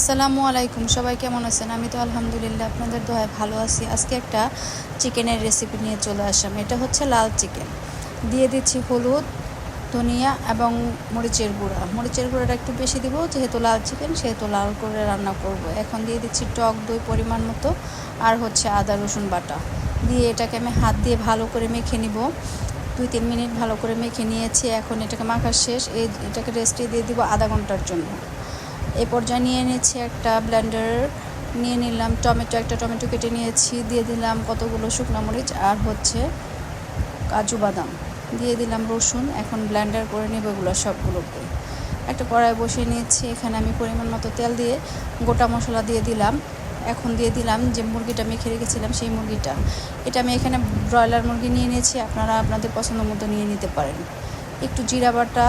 আসসালামু আলাইকুম, সবাই কেমন আছেন? আমি তো আলহামদুলিল্লাহ আপনাদের দোয়ায় ভালো আছি। আজকে একটা চিকেনের রেসিপি নিয়ে চলে আসলাম। এটা হচ্ছে লাল চিকেন। দিয়ে দিচ্ছি হলুদ, ধনিয়া এবং মরিচের গুঁড়া। মরিচের গুঁড়াটা একটু বেশি দিব, যেহেতু লাল চিকেন সেহেতু লাল করে রান্না করব। এখন দিয়ে দিচ্ছি টক দই পরিমাণ মতো, আর হচ্ছে আদা রসুন বাটা দিয়ে এটাকে আমি হাত দিয়ে ভালো করে মেখে নিব। 2-3 মিনিট ভালো করে মেখে নিয়েছি। এখন এটাকে মাখা শেষ। এটাকে রেস্টে দিয়ে দিব আধা ঘন্টার জন্য। এই পর্যায়ে নিয়ে নিচ্ছি একটা ব্লেন্ডার, নিয়ে নিলাম একটা টমেটো কেটে নিয়েছি, দিয়ে দিলাম কতগুলো শুকনো মরিচ আর হচ্ছে কাজু বাদাম, দিয়ে দিলাম রসুন। এখন ব্লেন্ডার করে নেব এগুলো সবগুলোকে। একটা কড়াই বসিয়ে নিয়েছি, এখানে আমি পরিমাণ মতো তেল দিয়ে গোটা মশলা দিয়ে দিলাম। এখন দিয়ে দিলাম যে মুরগিটা মেখে রেখেছিলাম সেই মুরগিটা। এটা আমি এখানে ব্রয়লার মুরগি নিয়ে নিয়েছি, আপনারা আপনাদের পছন্দ মতো নিয়ে নিতে পারেন। একটু জিরা বাটা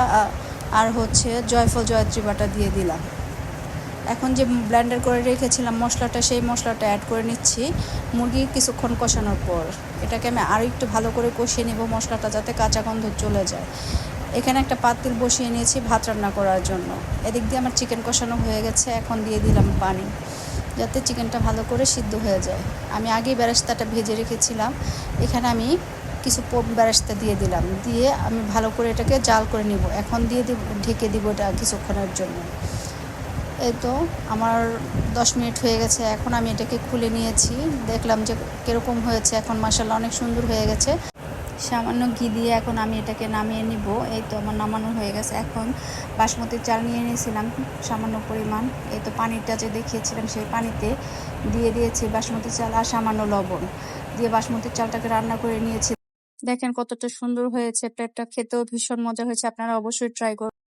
আর হচ্ছে জয়ফল জয়ত্রী বাটা দিয়ে দিলাম। এখন যে ব্লেন্ডার করে রেখেছিলাম মশলাটা, সেই মশলাটা অ্যাড করে নিচ্ছি মুরগি কিছুক্ষণ কষানোর পর। এটাকে আমি আরও একটু ভালো করে কষিয়ে নেব, মশলাটা যাতে কাঁচা গন্ধ চলে যায়। এখানে একটা পাতিল বসিয়ে নিয়েছি ভাত রান্না করার জন্য। এদিক দিয়ে আমার চিকেন কষানো হয়ে গেছে। এখন দিয়ে দিলাম পানি, যাতে চিকেনটা ভালো করে সিদ্ধ হয়ে যায়। আমি আগেই বেরেস্তাটা ভেজে রেখেছিলাম, এখানে আমি কিছু বেরেস্তা দিয়ে দিলাম, দিয়ে আমি ভালো করে এটাকে জাল করে নিব। এখন দিয়ে দিব, ঢেকে দিব এটা কিছুক্ষণের জন্য। এই তো আমার 10 মিনিট হয়ে গেছে। এখন আমি এটাকে খুলে নিয়েছি, দেখলাম যে কীরকম হয়েছে। এখন মাশাআল্লাহ অনেক সুন্দর হয়ে গেছে। সামান্য ঘি দিয়ে এখন আমি এটাকে নামিয়ে নিব। এই তো আমার নামানো হয়ে গেছে। এখন বাসমতি চাল নিয়ে নিয়েছিলাম সামান্য পরিমাণ, এই তো পানিটা যে দেখিয়েছিলাম সেই পানিতে দিয়ে দিয়েছি বাসমতি চাল আর সামান্য লবণ দিয়ে বাসমতি চালটাকে রান্না করে নিয়েছি। দেখেন কতটা সুন্দর হয়েছে, প্লেটটা খেতেও ভীষণ মজা হয়েছে। আপনারা অবশ্যই ট্রাই করুন।